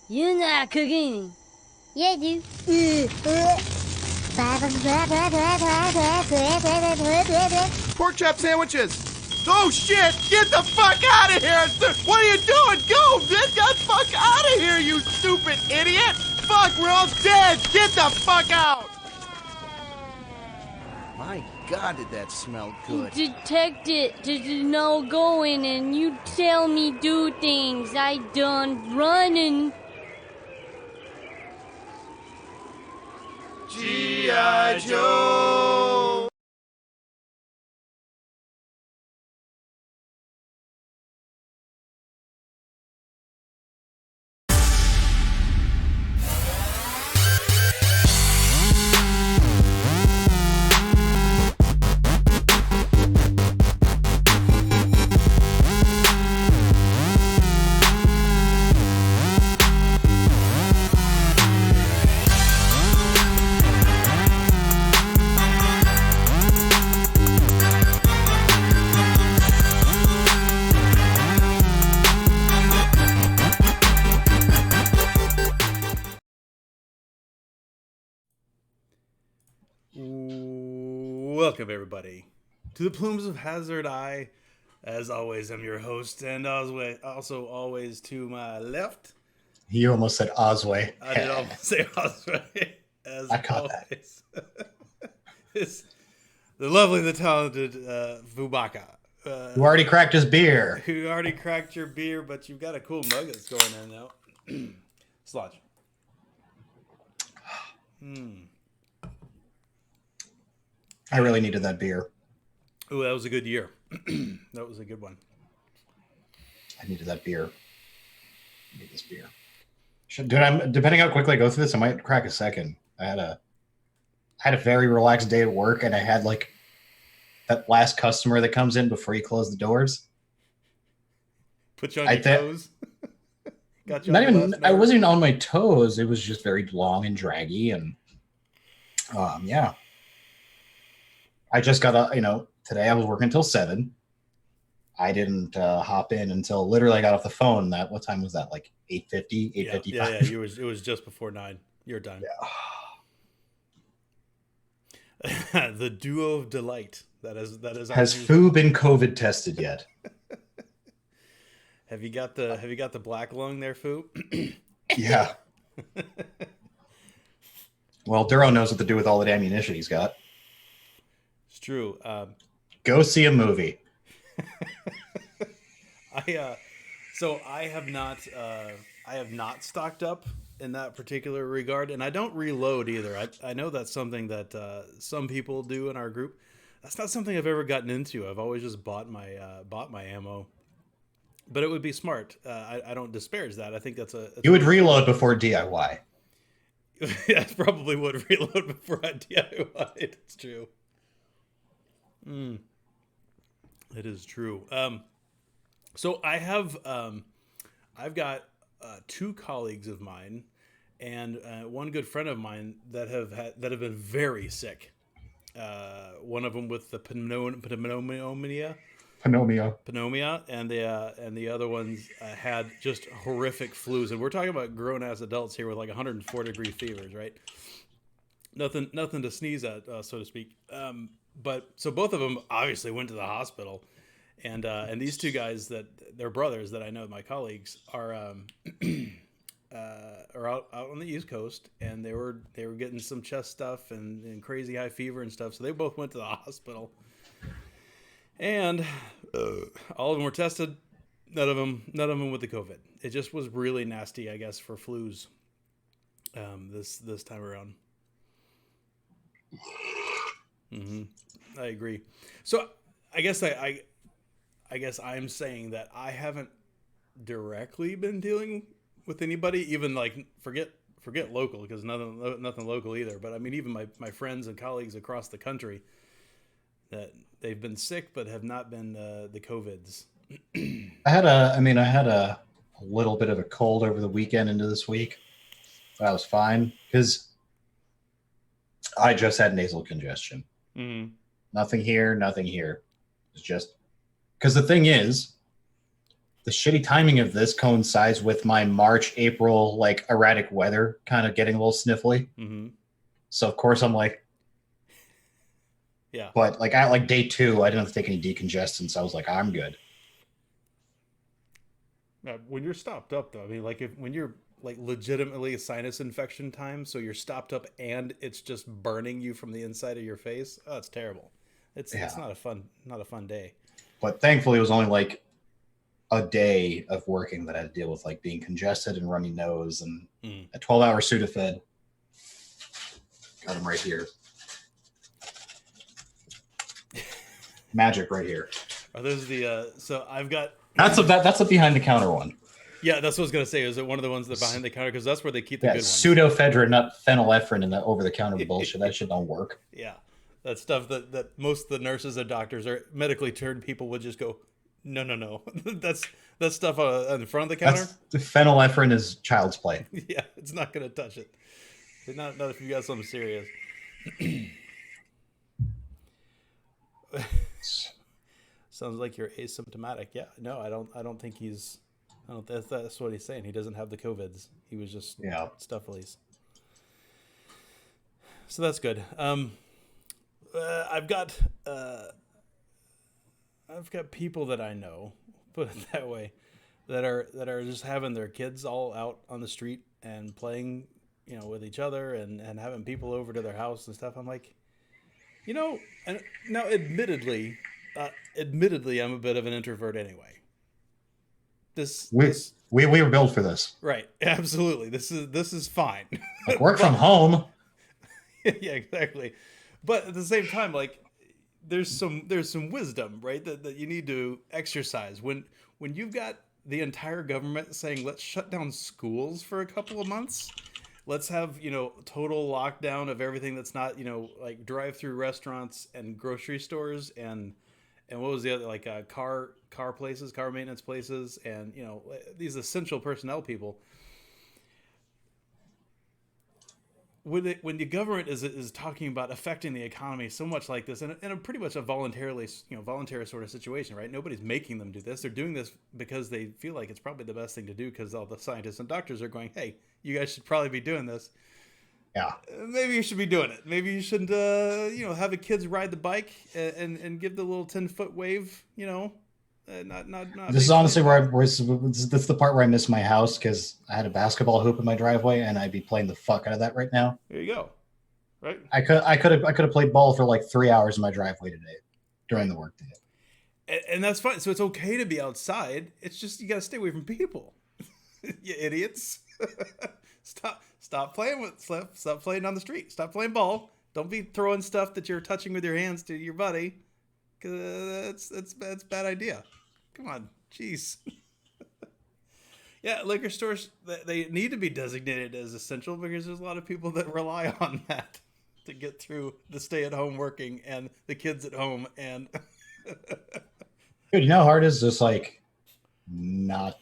You're not cooking. Yeah, I do. Pork chop sandwiches. Oh shit! Get the fuck out of here! What are you doing? Go! Get the fuck out of here, you stupid idiot! Fuck, we're all dead! Get the fuck out! My God, did that smell good? Detect it. There's no going, and you tell me do things. I done running. G.I. Joe! Welcome, everybody, to the Plumes of Hazard. I, as always, am your host, and also always to my left. You almost said Osway. I did almost say Osway. As I caught always. That. It's the lovely, the talented Vubaka. Who already cracked his beer. Who already cracked your beer, but you've got a cool mug that's going in now. Sludge. I really needed that beer. Oh, that was a good year. That was a good one. I needed that beer. I need this beer. Depending how quickly I go through this, I might crack a second. I had a very relaxed day at work, and I had like that last customer that comes in before you close the doors. Put you on your toes. Got you. Not even. I wasn't even on my toes. It was just very long and draggy, and yeah. I just got today I was working until 7. I didn't hop in until literally I got off the phone. What time was that? Like 8:50, 8:55? Yeah. It was just before 9. Your time. Yeah. The duo of delight. That is. Has Foo been COVID tested yet? Have you got the black lung there, Foo? Yeah. Well, Duro knows what to do with all that ammunition he's got. It's true. Go see a movie. I have not stocked up in that particular regard, and I don't reload either. I know that's something that some people do in our group. That's not something I've ever gotten into. I've always just bought my ammo, but it would be smart. I don't disparage that. I think you would reload before DIY. I probably would reload before I DIY. It's true. It is true. So I've got 2 colleagues of mine and one good friend of mine that have been very sick. One of them with the pneumonia, Pneumonia, and the other ones had just horrific flus, and we're talking about grown ass adults here with like 104-degree fevers, right? Nothing to sneeze at, so to speak. But so both of them obviously went to the hospital, and these two guys that they're brothers that I know, my colleagues are out on the East Coast, and they were getting some chest stuff and crazy high fever and stuff. So they both went to the hospital, and all of them were tested. None of them with the COVID. It just was really nasty, I guess, for flus this time around. I agree. So I guess I guess I'm saying that I haven't directly been dealing with anybody, even like forget local, because nothing local either. But I mean, even my friends and colleagues across the country, that they've been sick but have not been the COVIDs. I had a little bit of a cold over the weekend into this week. But I was fine because I just had nasal congestion. Mm-hmm. Nothing here. It's just because the thing is, the shitty timing of this coincides with my March, April, like erratic weather kind of getting a little sniffly. Mm-hmm. So of course I'm like, yeah. But like at like day 2, I didn't have to take any decongestants. I was like, I'm good. Now, when you're stopped up, though, I mean, like when you're like legitimately a sinus infection time, so you're stopped up and it's just burning you from the inside of your face. Oh, it's terrible. It's not a fun day. But thankfully, it was only like a day of working that I had to deal with, like being congested and runny nose and a 12-hour Sudafed. Got him right here. Magic right here. Are those the? So I've got. That's a behind the counter one. Yeah, that's what I was gonna say. Is it one of the ones that behind the counter? Because that's where they keep the good ones. Pseudoephedrine, not phenylephrine, and that over-the-counter bullshit. That shit don't work. Yeah, that stuff that most of the nurses and doctors or medically trained people would just go, no. that's stuff on the front of the counter. The phenylephrine is child's play. Yeah, it's not gonna touch it. Not if you got something serious. Sounds like you're asymptomatic. Yeah, no, I don't think he's. That's what he's saying. He doesn't have the COVIDs. He was just stuffilies. So that's good. I've got people that I know, put it that way, that are just having their kids all out on the street and playing, with each other and having people over to their house and stuff. I'm like, and now admittedly, I'm a bit of an introvert anyway. We were built for this. Right. Absolutely. This is fine. Like work from home. Yeah, exactly. But at the same time, like there's some wisdom, right? That you need to exercise when you've got the entire government saying, let's shut down schools for a couple of months. Let's have, total lockdown of everything that's not, like drive-through restaurants and grocery stores and what was the other, like car places, car maintenance places, and these essential personnel people. When the government is talking about affecting the economy so much like this, and a pretty much a voluntary sort of situation, right? Nobody's making them do this. They're doing this because they feel like it's probably the best thing to do because all the scientists and doctors are going, hey, you guys should probably be doing this. Yeah. Maybe you should be doing it. Maybe you shouldn't, have the kids ride the bike and give the little 10-foot wave, not. This is honestly that's the part where I miss my house because I had a basketball hoop in my driveway and I'd be playing the fuck out of that right now. There you go. Right. I could have played ball for like 3 hours in my driveway today during the work day. And that's fine. So it's okay to be outside. It's just you got to stay away from people. You idiots. Stop playing stop playing on the street. Stop playing ball. Don't be throwing stuff that you're touching with your hands to your buddy. Cause that's a bad idea. Come on, jeez. Yeah, liquor stores, they need to be designated as essential because there's a lot of people that rely on that to get through the stay-at-home working and the kids at home and. Dude, you know how hard it is just like not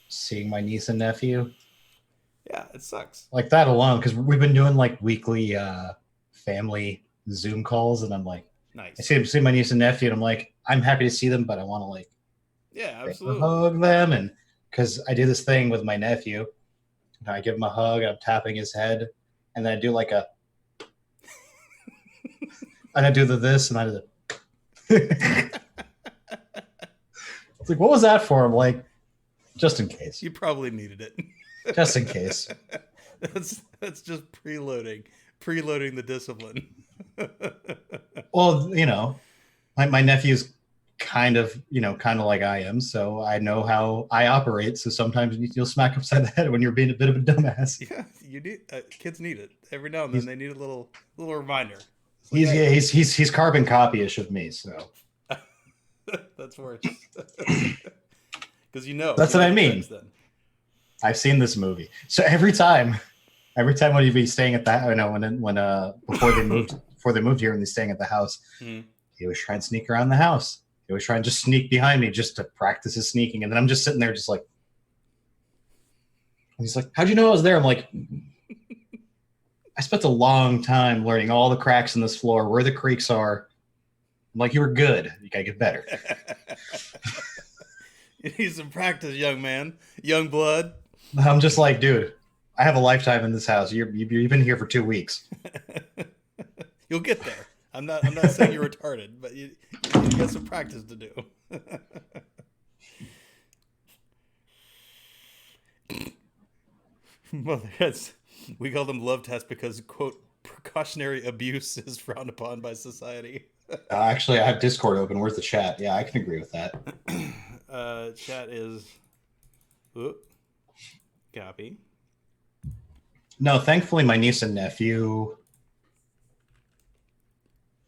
seeing my niece and nephew? Yeah, it sucks. Like that alone, because we've been doing like weekly family Zoom calls, and I'm like, nice. I see my niece and nephew, and I'm like, I'm happy to see them, but I want to like absolutely hug them, and because I do this thing with my nephew, and I give him a hug, I'm tapping his head, and then I do like a, and I do this, and I do the. It's like, what was that for? I'm like, just in case. You probably needed it. Just in case. That's just preloading the discipline. Well, my nephew's kind of like I am, so I know how I operate. So sometimes you'll smack upside the head when you're being a bit of a dumbass. Yeah, you need kids need it every now and then. They need a little reminder. Like, he's carbon copy-ish of me, so that's worse. Because that's what I mean. Then. I've seen this movie, so every time when he'd be staying at that, before they moved here and they're staying at the house, he was trying to sneak around the house. He was trying to just sneak behind me just to practice his sneaking, and then I'm just sitting there, just like, and he's like, "How'd you know I was there?" I'm like, I spent a long time learning all the cracks in this floor, where the creaks are. I'm like, you were good. You gotta get better. You need some practice, young man, young blood. I'm just like, dude, I have a lifetime in this house. You've been here for 2 weeks. You'll get there. I'm not saying you're retarded, but you got some practice to do. Well, we call them love tests because, quote, precautionary abuse is frowned upon by society. Actually, I have Discord open. Where's the chat? Yeah, I can agree with that. Chat is... copy. No, thankfully, my niece and nephew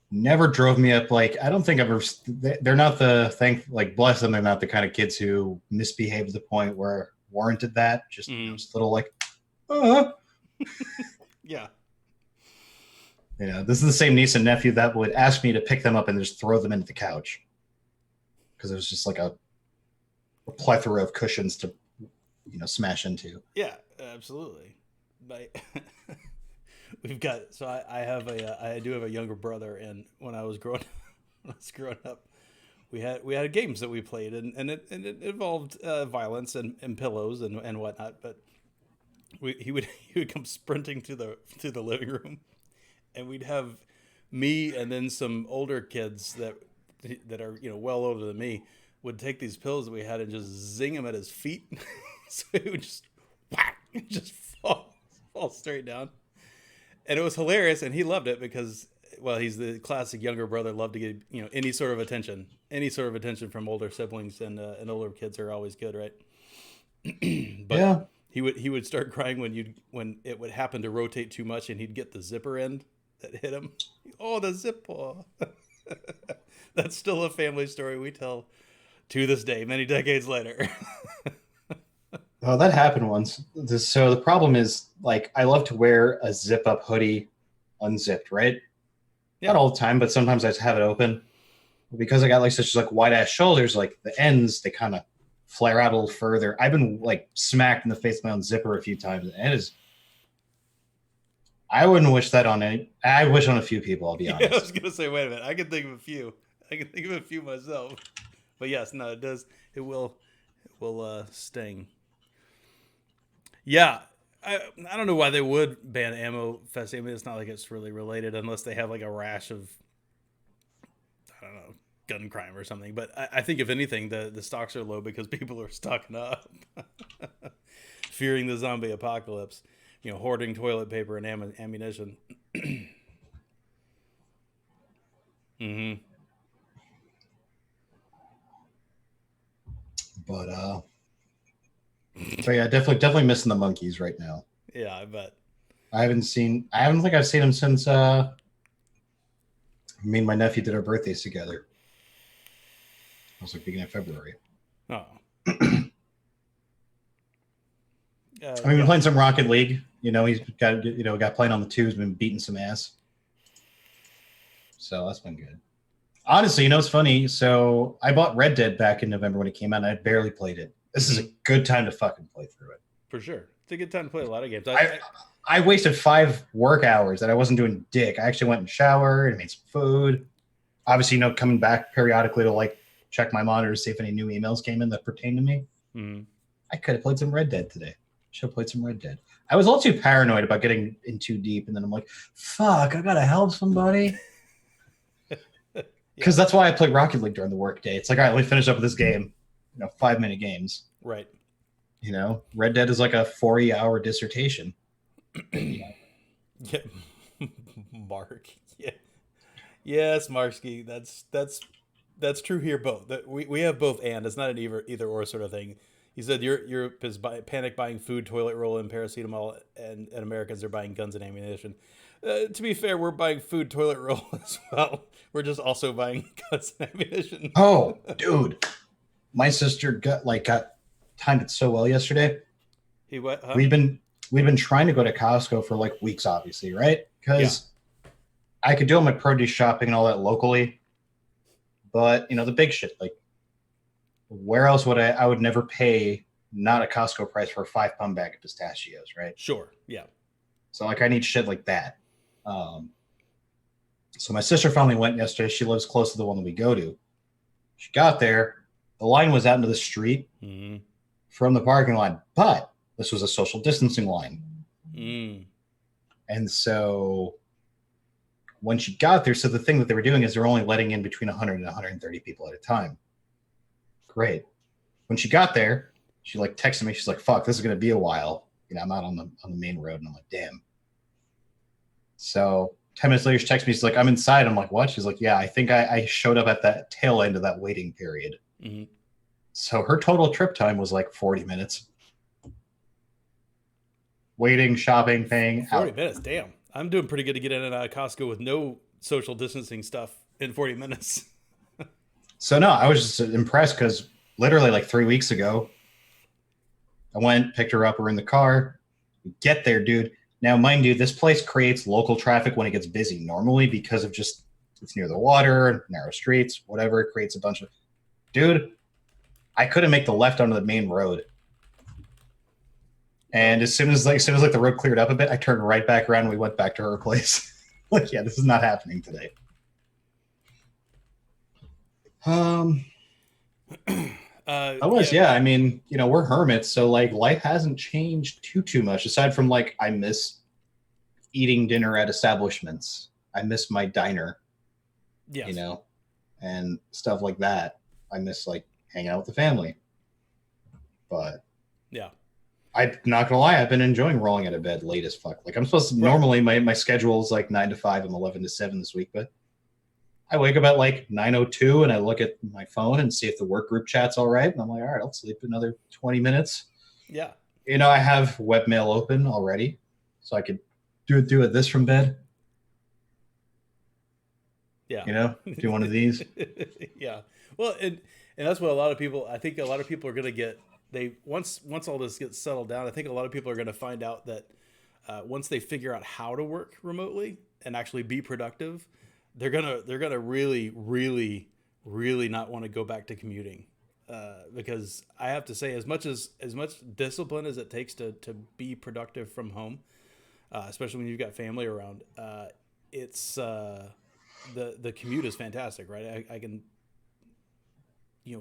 never drove me up. Like, I don't think I've ever... They're not bless them, they're not the kind of kids who misbehave to the point where warranted that. Just a little like... Yeah. This is the same niece and nephew that would ask me to pick them up and just throw them into the couch. Because it was just like a plethora of cushions to, smash into. Yeah, absolutely. But we've got, so I do have a younger brother, and when I was growing up, we had games that we played, and it involved violence and pillows and whatnot. But he would come sprinting to the living room, and we'd have me and then some older kids that are well older than me would take these pills that we had and just zing them at his feet, so he would just whack, just fall straight down, and it was hilarious, and he loved it because, well, he's the classic younger brother, loved to get any sort of attention from older siblings, and older kids are always good, right? But yeah. He would start crying when it would happen to rotate too much, and he'd get the zipper end that hit him. Oh, the zipper! That's still a family story we tell to this day, many decades later. Oh, that happened once. So the problem is, like, I love to wear a zip-up hoodie unzipped, right? Yeah. Not all the time, but sometimes I just have it open. Because I got such wide-ass shoulders, like the ends, they kind of flare out a little further. I've been smacked in the face with my own zipper a few times, and it is. I wouldn't wish that on any. I wish on a few people. I'll be honest. Yeah, I was gonna say, wait a minute. I can think of a few. Myself. But yes, no, it does. It will sting. Yeah, I don't know why they would ban ammo fest. I mean, it's not like it's really related unless they have a rash of, I don't know, gun crime or something. But I think if anything, the stocks are low because people are stocking up, fearing the zombie apocalypse. Hoarding toilet paper and ammunition. Mm-hmm. But so yeah, definitely missing the monkeys right now. Yeah, I bet. I don't think I've seen them since me and my nephew did our birthdays together. It was beginning of February. Oh. We've been playing some Rocket League. He's got playing on the twos, been beating some ass. So that's been good. Honestly, it's funny. So I bought Red Dead back in November when it came out, and I barely played it. This is a good time to fucking play through it. For sure. It's a good time to play a lot of games. I wasted 5 work hours that I wasn't doing dick. I actually went and showered and made some food. obviously, coming back periodically to like check my monitor to see if any new emails came in that pertain to me. Mm-hmm. I could have played some Red Dead today. Should have played some Red Dead. I was a little too paranoid about getting in too deep, and then I'm like, fuck, I gotta help somebody. Because that's why I play Rocket League during the workday. It's like, all right, let me finish up with this game. 5-minute games. Right. Red Dead is like a 40-hour dissertation. Yeah. Mark. Yeah. Yes, Marksky. That's true here. Both. We have both, and it's not an either or sort of thing. He said Europe is panic buying food, toilet roll, and paracetamol, and Americans are buying guns and ammunition. To be fair, we're buying food, toilet roll as well. We're just also buying guns and ammunition. Oh, dude, my sister got timed it so well yesterday. He what? Huh? We've been trying to go to Costco for like weeks, obviously, right? Because I could do all my produce shopping and all that locally, but the big shit, like where else would I would never pay not a Costco price for a 5-pound bag of pistachios, right? Sure. Yeah. So I need shit like that. So my sister finally went yesterday. She lives close to the one that we go to. She got there. The line was out into the street from the parking lot, but this was a social distancing line. And so when she got there, so the thing that they were doing is they're only letting in between 100 and 130 people at a time. Great. When she got there, she texted me. She's like, fuck, this is going to be a while. I'm out on the main road. And I'm like, damn. So 10 minutes later, she texts me. She's like, I'm inside. I'm like, what? She's like, yeah, I think I showed up at that tail end of that waiting period. Mm-hmm. So her total trip time was like 40 minutes. Waiting, shopping, paying. 40 minutes, damn. I'm doing pretty good to get in and out of Costco with no social distancing stuff in 40 minutes. So no, I was just impressed because literally 3 weeks ago, I went, picked her up, we're in the car. Get there, dude. Now, mind you, this place creates local traffic when it gets busy normally because of just it's near the water, narrow streets, whatever. It creates a bunch of... Dude, I couldn't make the left onto the main road. And as soon as the road cleared up a bit, I turned right back around and we went back to her place. Yeah, this is not happening today. I mean, we're hermits, so life hasn't changed too much aside from I miss eating dinner at establishments. I miss my diner. Yes. And stuff like that. I miss hanging out with the family. But yeah. I'm not gonna lie, I've been enjoying rolling out of bed late as fuck. I'm supposed to normally my schedule is 9 to 5, I'm 11 to 7 this week, but I wake up at 9:02 and I look at my phone and see if the work group chat's all right. And I'm like, all right, I'll sleep another 20 minutes. Yeah. I have webmail open already, so I could do this from bed. Yeah. Do one of these. Yeah. Well, and that's what I think a lot of people are going to get. Once all this gets settled down, I think a lot of people are going to find out that once they figure out how to work remotely and actually be productive, they're gonna really, really, really not want to go back to commuting, because I have to say, as much discipline as it takes to be productive from home, especially when you've got family around, it's the commute is fantastic, right? I can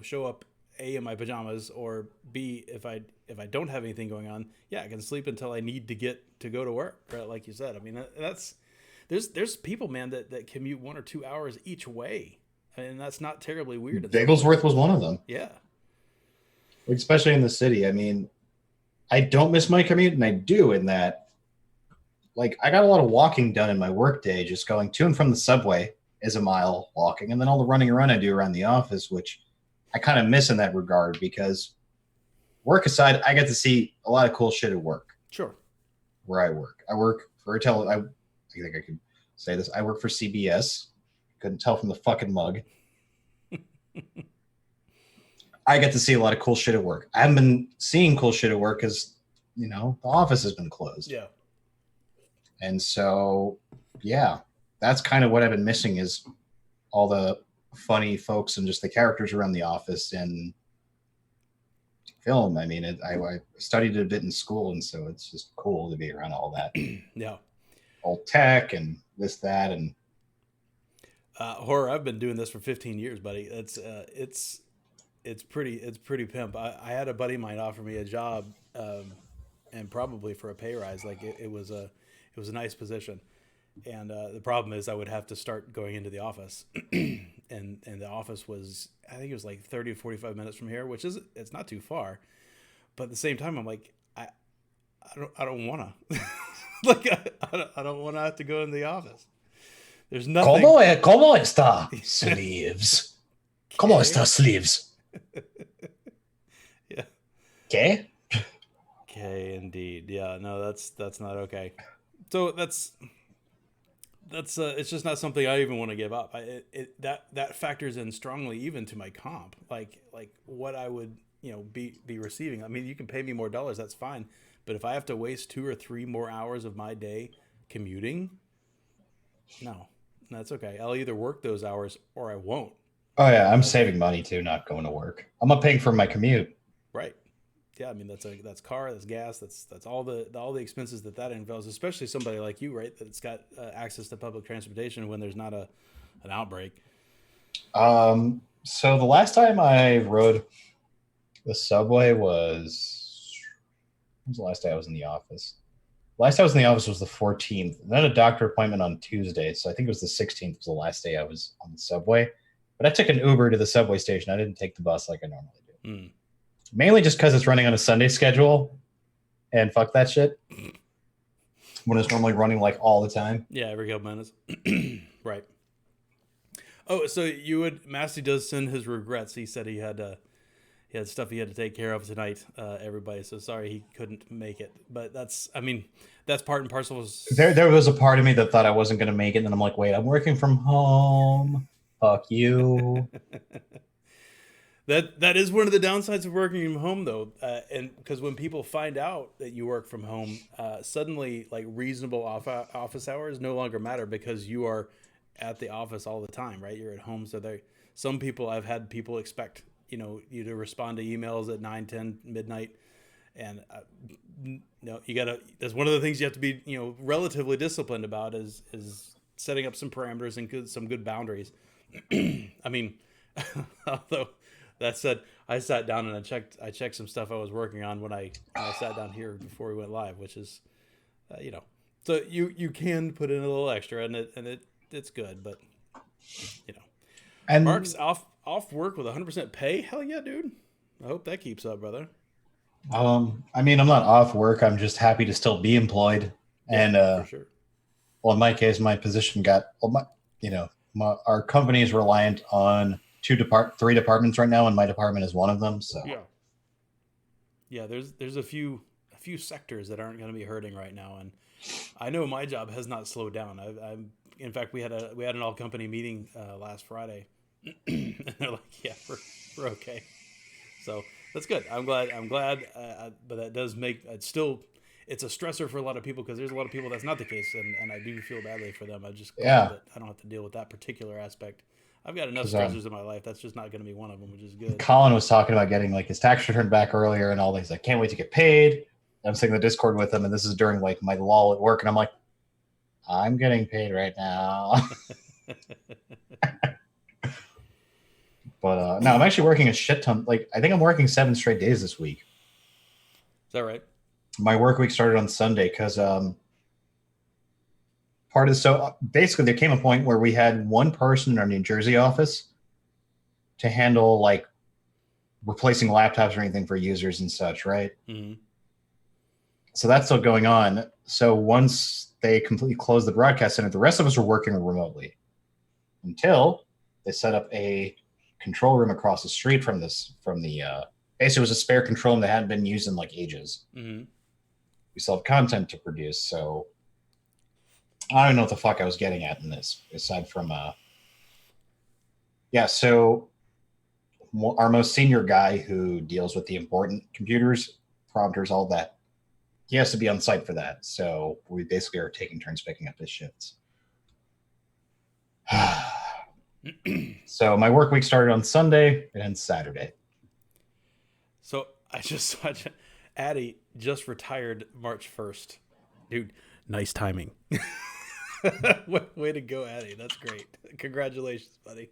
show up A, in my pajamas, or B, if I don't have anything going on, I can sleep until I need to go to work, right? Like you said, I mean that's. There's people, man, that commute 1 or 2 hours each way, and that's not terribly weird. Bagelsworth was one of them. Yeah. Especially in the city. I mean, I don't miss my commute, and I do in that, I got a lot of walking done in my workday, just going to and from the subway is a mile walking, and then all the running around I do around the office, which I kind of miss in that regard because work aside, I get to see a lot of cool shit at work. Sure. Where I work. I work for I think I could say this. I work for CBS. Couldn't tell from the fucking mug. I get to see a lot of cool shit at work. I haven't been seeing cool shit at work because, the office has been closed. Yeah. And so, yeah, that's kind of what I've been missing is all the funny folks and just the characters around the office and film. I mean, I studied it a bit in school, and so it's just cool to be around all that. Yeah. Old tech and this, that, and Horror, I've been doing this for 15 years, buddy. It's pretty pimp. I had a buddy of mine offer me a job, and probably for a pay rise. Like it was a nice position. And the problem is I would have to start going into the office, and the office was, I think it was like 30 to 45 minutes from here, which it's not too far. But at the same time, I'm like, I don't want to, like, I don't want to have to go in the office. There's nothing. ¿Cómo está, sleeves? ¿Cómo está, sleeves? Yeah. ¿Qué? Okay, indeed. Yeah, no, that's not okay. So that's it's just not something I even want to give up. That factors in strongly even to my comp, like what I would be receiving. I mean, you can pay me more dollars, that's fine, but if I have to waste 2 or 3 more hours of my day commuting, no, that's okay. I'll either work those hours or I won't. Oh yeah, I'm saving money too, not going to work. I'm not paying for my commute. Right. Yeah, I mean that's car, that's gas, that's all the expenses that involves, especially somebody like you, right? That's got access to public transportation when there's not an outbreak. So the last time I rode the subway was the last day I was in the office? Last day I was in the office was the 14th. And then a doctor appointment on Tuesday, so I think it was the 16th was the last day I was on the subway. But I took an Uber to the subway station. I didn't take the bus like I normally do. Mm. Mainly just because it's running on a Sunday schedule, and fuck that shit. When it's normally running like all the time. Yeah, every couple minutes. Right. Oh, so Massey does send his regrets. He said he had stuff he had to take care of tonight, everybody. So sorry he couldn't make it. But that's part and parcel of... There was a part of me that thought I wasn't going to make it, and then I'm like, wait, I'm working from home. Fuck you. That is one of the downsides of working from home, though, and because when people find out that you work from home, suddenly like reasonable office hours no longer matter because you are at the office all the time, right? You're at home, so I've had people expect you to respond to emails at 9, 10, midnight, and you gotta. That's one of the things you have to be relatively disciplined about is setting up some parameters and some good boundaries. I mean, although. That said, I sat down and I checked some stuff I was working on when I sat down here before we went live, which is, so you can put in a little extra and it's good, but and Mark's off work with 100% pay. Hell yeah, dude! I hope that keeps up, brother. I mean, I'm not off work. I'm just happy to still be employed, and for sure. Well, in my case, my position our company is reliant on 3 departments right now, and my department is one of them. So yeah, there's a few sectors that aren't going to be hurting right now, and I know my job has not slowed down. In fact, we had an all company meeting last Friday, and they're like, yeah, we're okay. So that's good. I'm glad, but that does make it's a stressor for a lot of people because there's a lot of people that's not the case, and I do feel badly for them. I just glad that I don't have to deal with that particular aspect. I've got enough stressors in my life. That's just not going to be one of them, which is good. Colin was talking about getting like his tax return back earlier and all that. He's like, can't wait to get paid. I'm sitting in the Discord with him, and this is during like my lull at work, and I'm like, I'm getting paid right now. But no, I'm actually working a shit ton. Like, I think I'm working 7 straight days this week. Is that right? My work week started on Sunday because basically there came a point where we had one person in our New Jersey office to handle like replacing laptops or anything for users and such, right? Mm-hmm. So that's still going on. So once they completely closed the broadcast center, the rest of us were working remotely until they set up a control room across the street from the basically it was a spare control room that hadn't been used in like ages. Mm-hmm. We still have content to produce, so I don't know what the fuck I was getting at in this, aside from so our most senior guy who deals with the important computers, prompters, all that, he has to be on site for that. So we basically are taking turns picking up his shifts. So my work week started on Sunday and ends Saturday. So I just saw Addie just retired March 1st. Dude, nice timing. Way to go, Addy. That's great. Congratulations, buddy.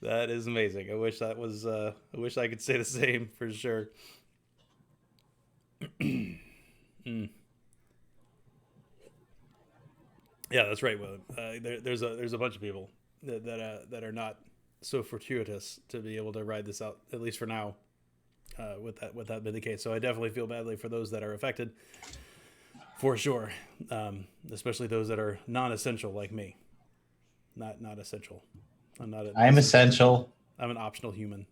That is amazing. I wish that was. I wish I could say the same for sure. Mm. Yeah, that's right, William. There's a bunch of people that are not so fortuitous to be able to ride this out, at least for now. With that being the case, so I definitely feel badly for those that are affected, for sure. Especially those that are non-essential like me. Not essential. I'm essential. I'm an optional human.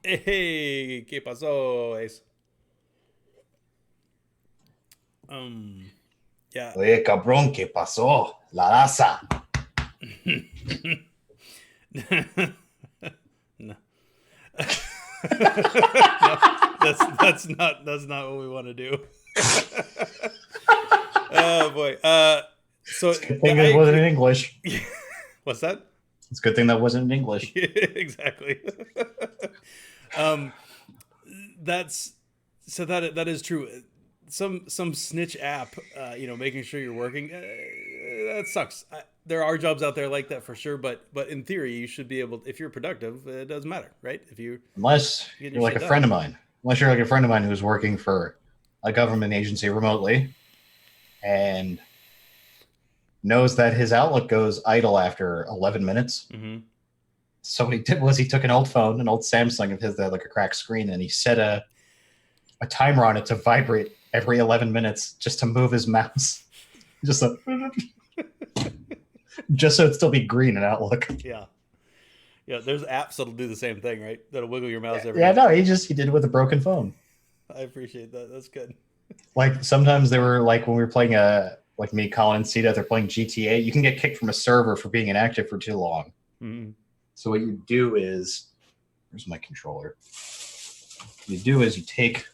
Hey, ¿qué pasó, Ace? Yeah. Oye, cabrón, ¿qué pasó? La raza. No. No, that's not what we want to do. Oh boy. So it's a good thing it wasn't in English. What's that? It's a good thing that wasn't in English. Exactly. That is true. Some snitch app, making sure you're working. That sucks. There are jobs out there like that for sure, but in theory, you should be able. If you're productive, it doesn't matter, right? Unless you're like a friend of mine. Unless you're like a friend of mine who's working for a government agency remotely, and knows that his Outlook goes idle after 11 minutes. Mm-hmm. So what he did was he took an old phone, an old Samsung of his that had like a cracked screen, and he set a timer on it to vibrate every 11 minutes just to move his mouse. Just so it'd still be green in Outlook. Yeah. There's apps that'll do the same thing, right? That'll wiggle your mouse every. Yeah, no, he did it with a broken phone. I appreciate that. That's good. Like sometimes they were like when we were playing like me, Colin, and Cita, they're playing GTA. You can get kicked from a server for being inactive for too long. Mm-hmm. So what you do is, where's my controller? What you do is you take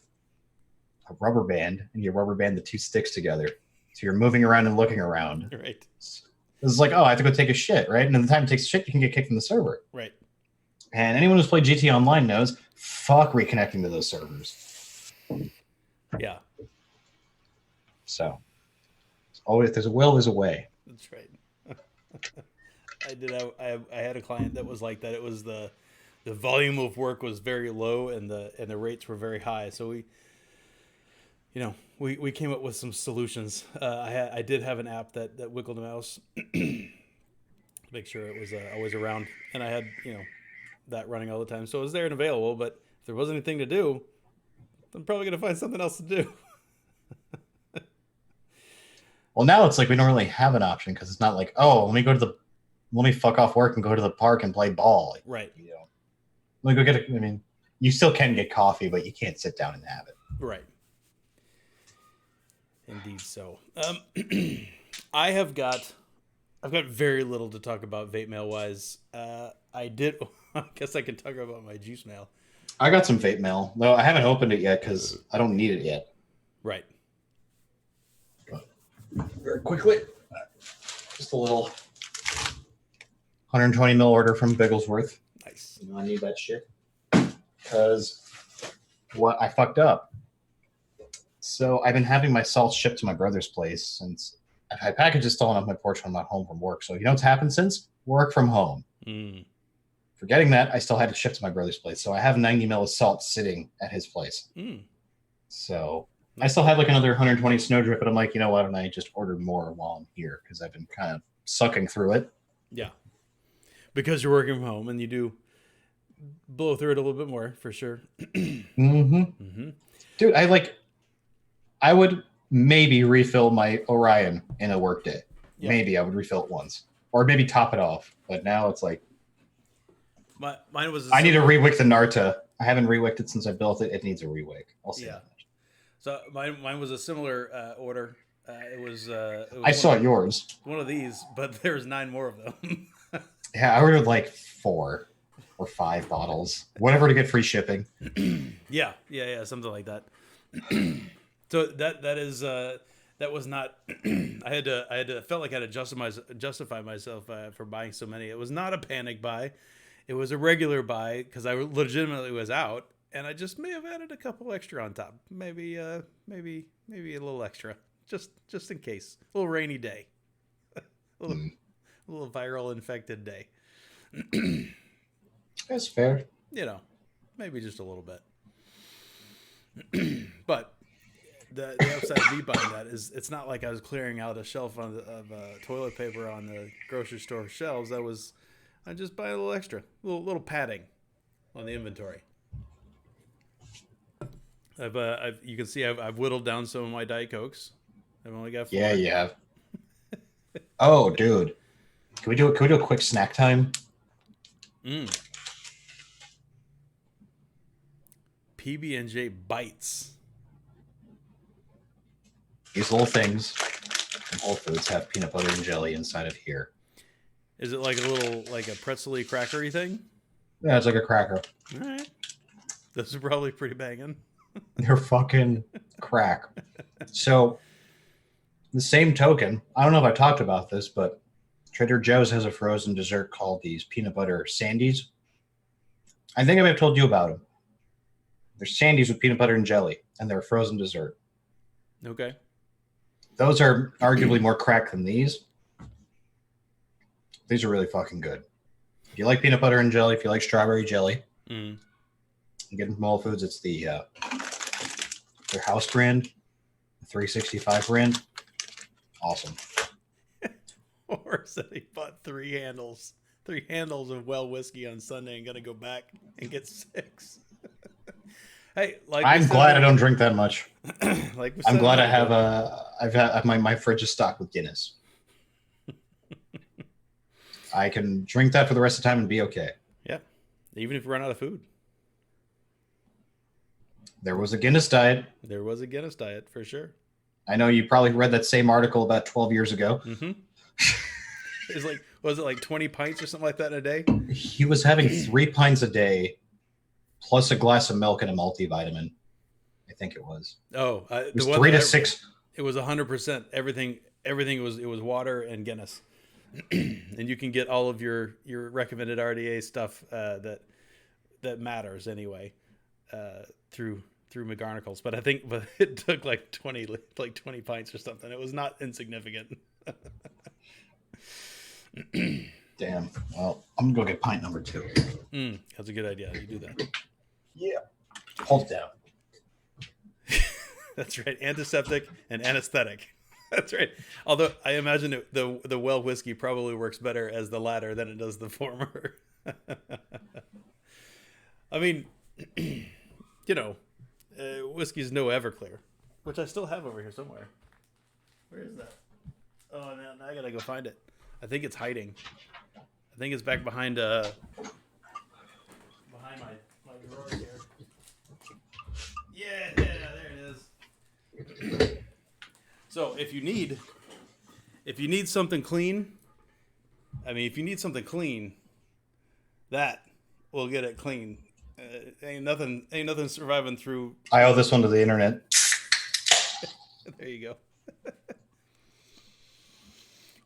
a rubber band and you rubber band the two sticks together. So you're moving around and looking around. Right. It's like, oh, I have to go take a shit, right? And in the time it takes a shit, you can get kicked from the server. Right. And anyone who's played GTA Online knows, fuck reconnecting to those servers. Yeah. So, always there's a will, there's a way. That's right. I had a client that was like that. It was the volume of work was very low and the rates were very high. So we came up with some solutions. I did have an app that wiggled a mouse, make sure it was always around, and I had that running all the time, so it was there and available. But if there wasn't anything to do, I'm probably gonna find something else to do. Well, now it's like we don't really have an option because it's not like, oh, let me fuck off work and go to the park and play ball. Right. Let me go get you still can get coffee, but you can't sit down and have it. Right. Indeed so. I've got very little to talk about vape mail wise. I guess I can talk about my juice mail. I got some vape mail. No, I haven't opened it yet because I don't need it yet. Right. Very quickly, just a little 120 mil order from Bigglesworth. Nice. I need that shit because I fucked up. So I've been having my salt shipped to my brother's place since I've had packages stolen off my porch when I'm not home from work. So you know what's happened since? Work from home. Forgetting that, I still had to ship to my brother's place. So I have 90 mil of salt sitting at his place. So I still have like another 120 Snowdrip, but I'm like, why don't I just order more while I'm here? Because I've been kind of sucking through it. Yeah. Because you're working from home and you do blow through it a little bit more, for sure. Dude, I would maybe refill my Orion in a work day. Yeah. Maybe I would refill it once. Or maybe top it off. But now it's like... Mine was... I need to rewick the Narta. I haven't rewicked it since I built it. It needs a rewick. I'll see. Yeah. So mine was a similar order. It was I saw yours. One of these, but there's 9 more of them. Yeah, I ordered like 4 or 5 bottles, whatever to get free shipping. Yeah, something like that. So that was not. I felt like I had to justify myself for buying so many. It was not a panic buy. It was a regular buy because I legitimately was out. and I just may have added a couple extra on top. Maybe a little extra, just in case. A little rainy day, a little viral infected day. That's fair. Maybe just a little bit. But the upside of me buying that is it's not like I was clearing out a shelf of toilet paper on the grocery store shelves. I just buy a little extra, little padding on the inventory. You can see I've whittled down some of my Diet Cokes. I've only got 4. Yeah, you have. Oh, dude, can we do a quick snack time? PB&J bites. These little things from Whole Foods have peanut butter and jelly inside of here. Is it like a pretzel-y crackery thing? Yeah, it's like a cracker. All right. This is probably pretty banging. They're fucking crack. So, the same token, I don't know if I talked about this, but Trader Joe's has a frozen dessert called these peanut butter sandies. I think I may have told you about them. They're sandies with peanut butter and jelly, and they're a frozen dessert. Okay. Those are arguably more crack than these. These are really fucking good. If you like peanut butter and jelly, if you like strawberry jelly, you get them from Whole Foods. It's their house brand, the 365 brand. Awesome. Or said he bought 3 handles of well whiskey on Sunday and got to go back and get 6. Hey, I'm glad I don't drink that much. I'm glad I have my fridge is stocked with Guinness. I can drink that for the rest of the time and be okay. Yeah, even if you run out of food. There was a Guinness diet. There was a Guinness diet for sure. I know you probably read that same article about 12 years ago. Mm-hmm. Was it like 20 pints or something like that in a day? He was having 3 pints a day, plus a glass of milk and a multivitamin. I think it was. Oh, it was 3 to 6. It was 100%. Everything was water and Guinness, and you can get all of your recommended RDA stuff that matters anyway through McGarnacles. But it took like 20 pints or something. It was not insignificant. Damn. Well, I'm gonna go get pint number 2. That's a good idea. You do that. Yeah. Hold it down. That's right. Antiseptic and anesthetic. That's right. Although I imagine the well whiskey probably works better as the latter than it does the former. I mean, whiskey's no Everclear, which I still have over here somewhere. Where is that? Oh, now I gotta go find it. I think it's hiding. I think it's back behind my drawer here. Yeah, there it is. So if you need something clean, that will get it clean. Ain't nothing surviving through. I owe this one to the internet. There you go.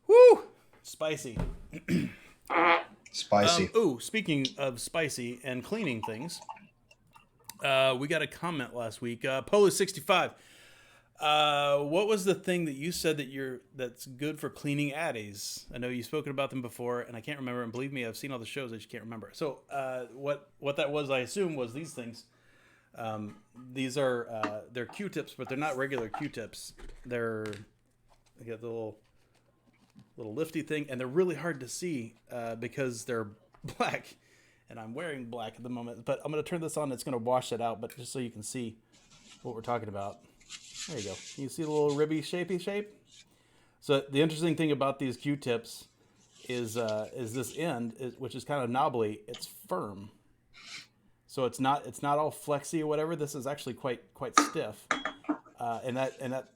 Woo! Spicy. Spicy. Speaking of spicy and cleaning things, we got a comment last week. Polo65. What was the thing that you said that's good for cleaning addies? I know you've spoken about them before, and I can't remember. And believe me, I've seen all the shows. I just can't remember. So, what that was, I assume, was these things. These are they're Q-tips, but they're not regular Q-tips. They got the little lifty thing, and they're really hard to see because they're black, and I'm wearing black at the moment. But I'm going to turn this on. It's going to wash it out, but just so you can see what we're talking about. There you go. You see the little ribby shapey shape? So the interesting thing about these Q-tips is this end, which is kind of knobbly. It's firm, so it's not all flexy or whatever. This is actually quite stiff, and that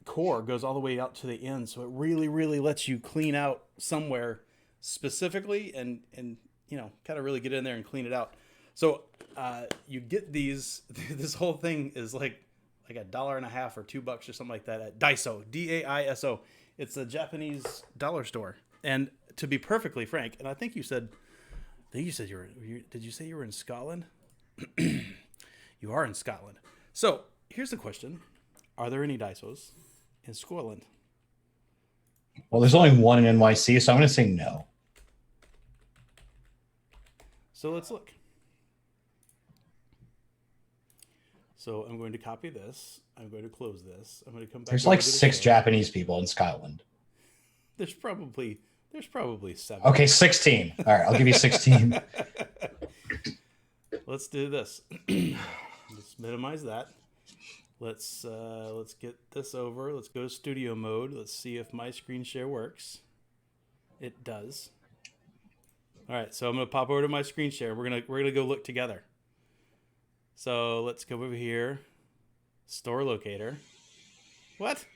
core goes all the way out to the end. So it really lets you clean out somewhere specifically, and kind of really get in there and clean it out. So you get these. This whole thing is like $1.50 or $2 or something like that at Daiso, Daiso. It's a Japanese dollar store. And to be perfectly frank, and I think you said you were. Did you say you were in Scotland? You are in Scotland. So here's the question: are there any Daisos in Scotland? Well, there's only one in NYC, so I'm going to say no. So let's look. So I'm going to copy this. I'm going to close this. I'm going to come back. There's like 6 Japanese people in Scotland. There's probably 7. Okay, 16. All right, I'll give you 16. Let's do this. Let's minimize that. Let's get this over. Let's go to studio mode. Let's see if my screen share works. It does. All right, so I'm gonna pop over to my screen share. We're gonna go look together. So let's go over here. Store locator. What?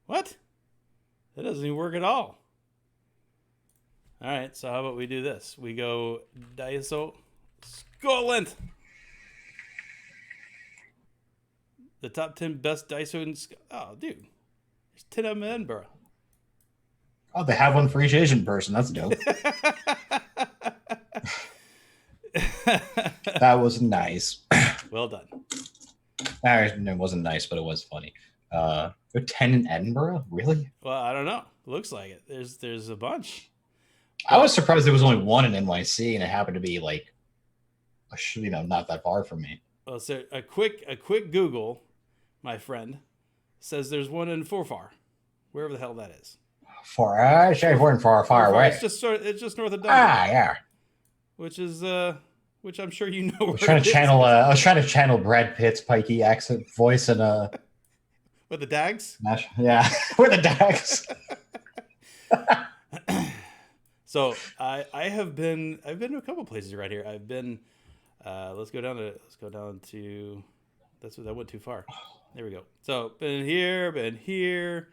What? That doesn't even work at all. All right, so how about we do this? We go Daiso Scotland. The top 10 best Daiso in oh, dude. There's 10 of them in Edinburgh. Oh, they have one for each Asian person. That's dope. That was nice. Well done. It wasn't nice, but it was funny. There are 10 in Edinburgh? Really? Well, I don't know. Looks like it. There's a bunch. I was surprised there was only one in NYC, and it happened to be like, not that far from me. Well, so a quick Google, my friend, says there's one in Forfar, wherever the hell that is. Far away. It's just north of Dublin. Ah, yeah. Which I'm sure you know. I was trying to channel Brad Pitt's pikey accent voice and with the Dags. Yeah, with the Dags. So I've been to a couple places right here. I've been let's go down to that went too far. There we go. So been here,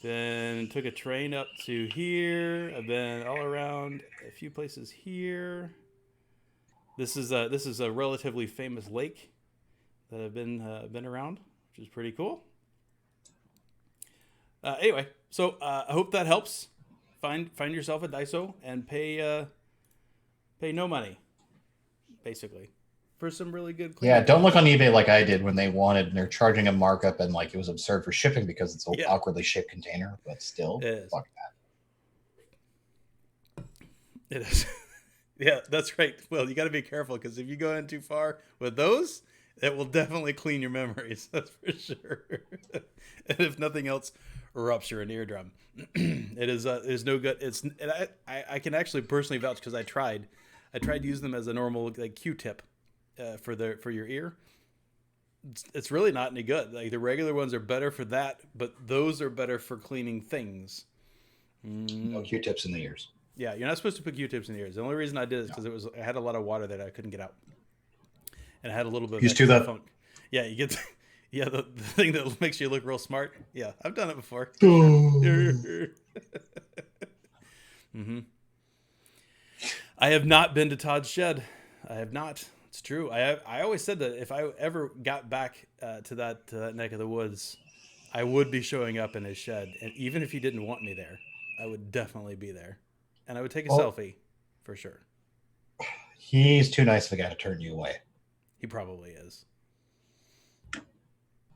then took a train up to here. I've been all around a few places here. This is a relatively famous lake that I've been around, which is pretty cool. Anyway, so I hope that helps. Find yourself a Daiso and pay no money, basically, for some really good cleaning. Yeah, don't look on eBay like I did when they're charging a markup and like it was absurd for shipping because it's an awkwardly shaped container, but still, fuck that. It is. Yeah, that's right. Well, you got to be careful because if you go in too far with those, it will definitely clean your memories. That's for sure. And if nothing else, rupture an eardrum. It is no good. I can actually personally vouch because I tried using them as a normal like Q-tip for your ear. It's really not any good. Like the regular ones are better for that, but those are better for cleaning things. No Q-tips in the ears. Yeah, you're not supposed to put Q-tips in the ears. The only reason I did is because I had a lot of water that I couldn't get out, and I had a little bit of extra funk. Yeah, you get. The thing that makes you look real smart. Yeah, I've done it before. Mm-hmm. I have not been to Todd's shed. I have not. It's true. I always said that if I ever got back to that neck of the woods, I would be showing up in his shed. And even if he didn't want me there, I would definitely be there. And I would take a selfie for sure. He's too nice of a guy to turn you away. He probably is.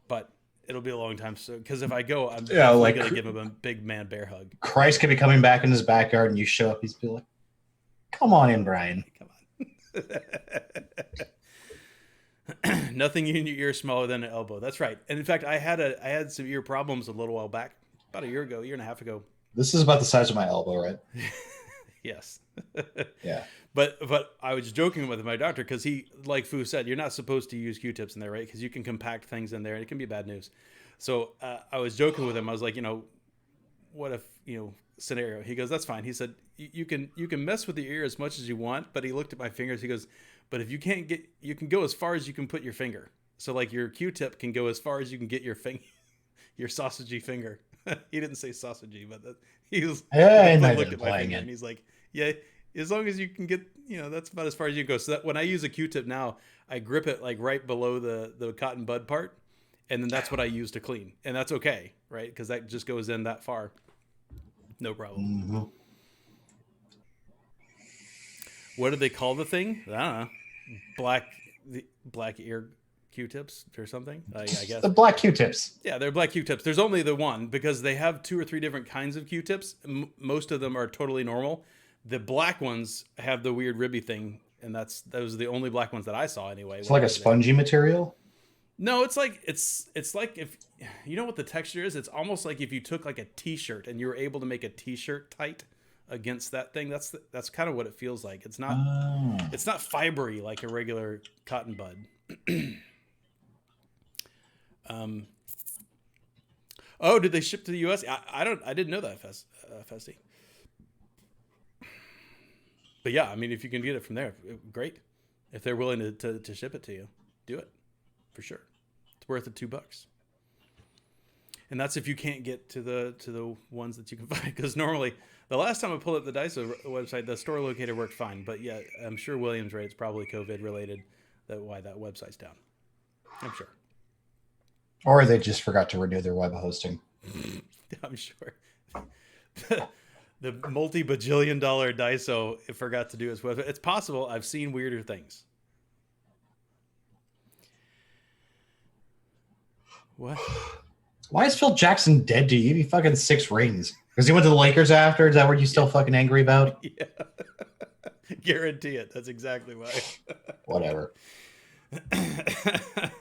But it'll be a long time. So, because if I go, I'm definitely going to give him a big man bear hug. Christ could be coming back in his backyard and you show up. He's be like, come on in, Brian. Come on. Nothing in your ear smaller than an elbow. That's right. And in fact, I had some ear problems a little while back, about a year and a half ago. This is about the size of my elbow, right? Yes. Yeah. But I was joking with my doctor because he, like Fu said, you're not supposed to use Q-tips in there, right? Because you can compact things in there and it can be bad news. So I was joking with him. I was like, what if, scenario? He goes, that's fine. He said, you can mess with the ear as much as you want. But he looked at my fingers. He goes, but if you can't you can go as far as you can put your finger. So like your Q-tip can go as far as you can get your your sausagey finger. He didn't say sausagey, but he was. Yeah, he looked at my finger and he's like, yeah. As long as you can get, that's about as far as you go. So that when I use a Q-tip now, I grip it like right below the cotton bud part, and then that's what I use to clean, and that's okay, right? Because that just goes in that far, no problem. What do they call the thing? I don't know. Black ear Q-tips or something. I guess the black Q-tips. Yeah, they're black Q-tips. There's only the one because they have 2 or 3 different kinds of Q-tips. Most of them are totally normal. The black ones have the weird ribby thing, and those are the only black ones that I saw anyway. It's like a spongy material. No, it's like if you know what the texture is. It's almost like if you took like a T-shirt and you were able to make a T-shirt tight against that thing. That's kind of what it feels like. It's not it's not fibery like a regular cotton bud. Oh, did they ship to the U.S.? I didn't know that, Festy. But yeah, I mean, if you can get it from there, great. If they're willing to ship it to you, do it for sure. It's worth the $2. And that's if you can't get to the ones that you can find. Because normally, the last time I pulled up the Daiso website, the store locator worked fine. But yeah, I'm sure William's right. It's probably COVID related. Why that website's down. I'm sure. Or they just forgot to renew their web hosting. I'm sure. The multi-bajillion-dollar Daiso forgot to do its web. It's possible. I've seen weirder things. What? Why is Phil Jackson dead to you? He fucking 6 rings. Because he went to the Lakers after? Is that what you still fucking angry about? Yeah. Guarantee it. That's exactly why. Whatever.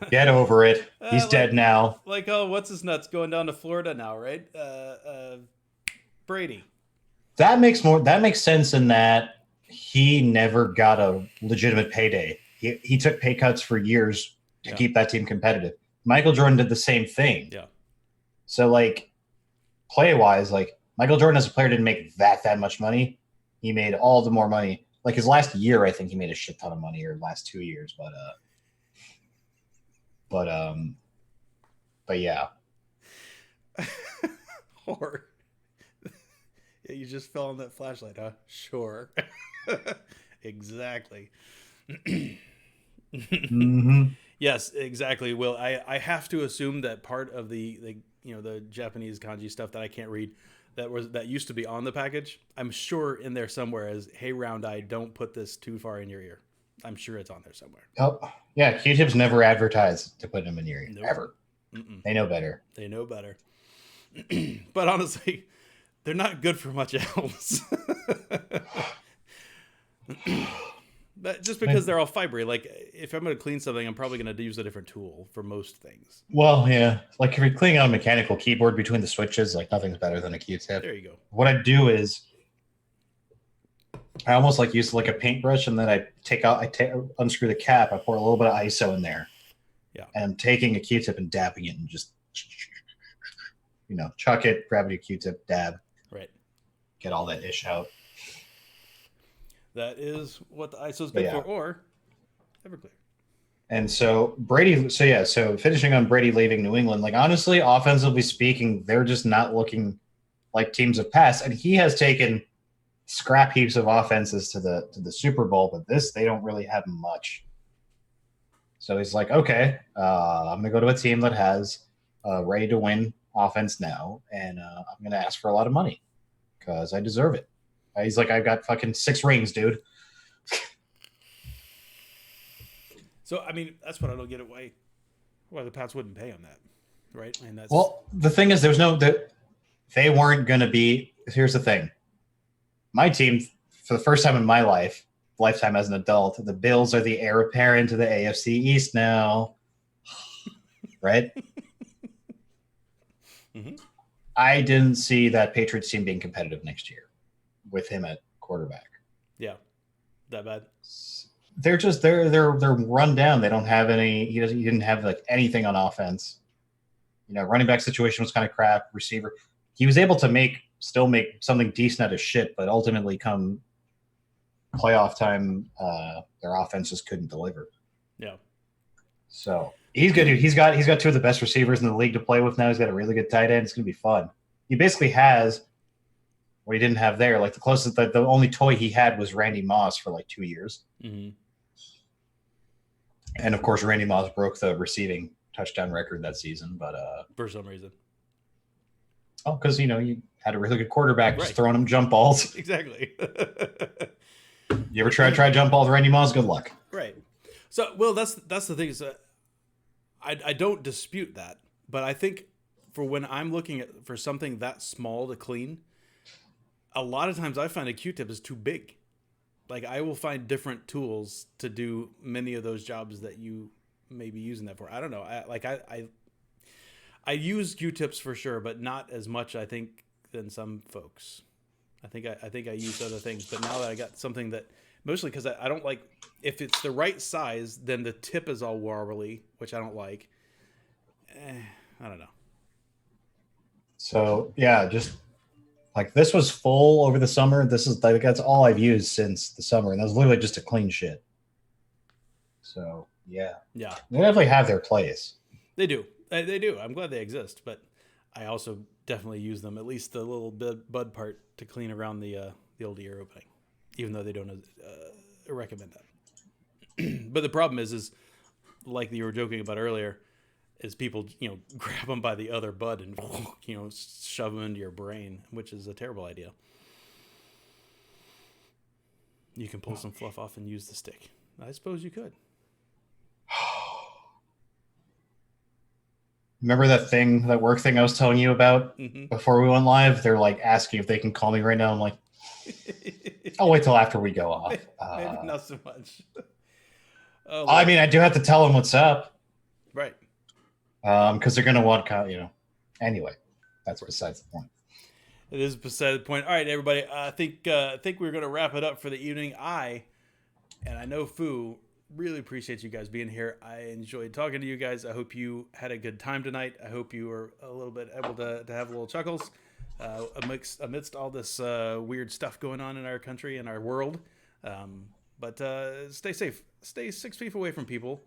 Get over it. He's dead now. Like, oh, what's his nuts going down to Florida now, right? Brady. That makes sense in that he never got a legitimate payday. He took pay cuts for years to keep that team competitive. Michael Jordan did the same thing. Yeah. So, like, play-wise, like, Michael Jordan as a player didn't make that much money. He made all the more money. Like, his last year, I think he made a shit ton of money, or last 2 years. But yeah. Or yeah, you just fell on that flashlight, huh? Sure. Exactly. Mm-hmm. Yes, exactly. Will, I have to assume that part of the Japanese kanji stuff that I can't read that used to be on the package, I'm sure in there somewhere is, hey, round eye, don't put this too far in your ear. I'm sure it's on there somewhere. Oh, yeah. Q-tips never advertise to put them in your ear. Nope. Ever. Mm-mm. They know better. They know better. But honestly, they're not good for much else. But just because they're all fibery, like if I'm going to clean something, I'm probably going to use a different tool for most things. Well, yeah. Like if you're cleaning out a mechanical keyboard between the switches, like nothing's better than a Q-tip. There you go. What I do is I almost like use like a paintbrush, and then I unscrew the cap. I pour a little bit of ISO in there. Yeah. And I'm taking a Q-tip and dabbing it and just, chuck it, grab a Q-tip, dab. Right. Get all that ish out. That is what the ISO is good for, or Everclear. And so Brady, so finishing on Brady leaving New England, like honestly, offensively speaking, they're just not looking like teams of past. And he has taken scrap heaps of offenses to the Super Bowl, but they don't really have much. So he's like, okay, I'm going to go to a team that has ready to win offense now, and I'm going to ask for a lot of money because I deserve it. He's like, I've got fucking 6 rings, dude. So, I mean, that's what I don't get why the Pats wouldn't pay on that, right? And that's well, the thing is, they weren't going to be. Here's the thing. My team, for the first time in my lifetime as an adult, the Bills are the heir apparent to the AFC East now, right? Mm-hmm. I didn't see that Patriots team being competitive next year with him at quarterback. Yeah, that bad. They're run down. They don't have any. He didn't have like anything on offense. Running back situation was kind of crap. Receiver, he was able to still make something decent out of shit, but ultimately come playoff time, their offense just couldn't deliver. Yeah. So he's good. He's got 2 of the best receivers in the league to play with now. He's got a really good tight end. It's gonna be fun. He basically has what he didn't have there. Like the only toy he had was Randy Moss for like 2 years. Mm-hmm. And of course, Randy Moss broke the receiving touchdown record that season, but for some reason. Oh, because you had a really good quarterback just throwing him jump balls. Exactly. You ever try jump all the Randy Moss? Good luck. Right. So, well, that's the thing is that I don't dispute that, but I think for when I'm looking for something that small to clean, a lot of times I find a Q-tip is too big. Like I will find different tools to do many of those jobs that you may be using that for. I don't know. I use Q-tips for sure, but not as much I think than some folks. I think I use other things, but now that I got something that mostly because I don't like if it's the right size, then the tip is all warbly, which I don't like. I don't know. So yeah, just like this was full over the summer. This is like that's all I've used since the summer, and that was literally just to clean shit. So yeah, they definitely have their place. They do. They do. I'm glad they exist, but I also definitely use them, at least the little bud part, to clean around the old ear opening, even though they don't recommend that. But the problem is like you were joking about earlier, is people, grab them by the other bud and, shove them into your brain, which is a terrible idea. You can pull some fluff off and use the stick. I suppose you could. Remember that work thing I was telling you about before we went live? They're like asking if they can call me right now. I'm like, I'll wait till after we go off. Maybe not so much. I mean, I do have to tell them what's up. Right. Because they're going to want, anyway, that's besides the point. It is beside the point. All right, everybody. I think we're going to wrap it up for the evening. I know Fu really appreciate you guys being here. I enjoyed talking to you guys. I hope you had a good time tonight. I hope you were a little bit able to have little chuckles amidst all this weird stuff going on in our country and our world. But stay safe. Stay 6 feet away from people.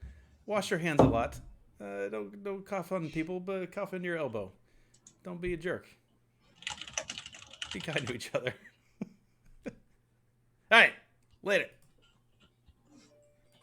Wash your hands a lot. Don't cough on people, but cough into your elbow. Don't be a jerk. Be kind to each other. All right. Later.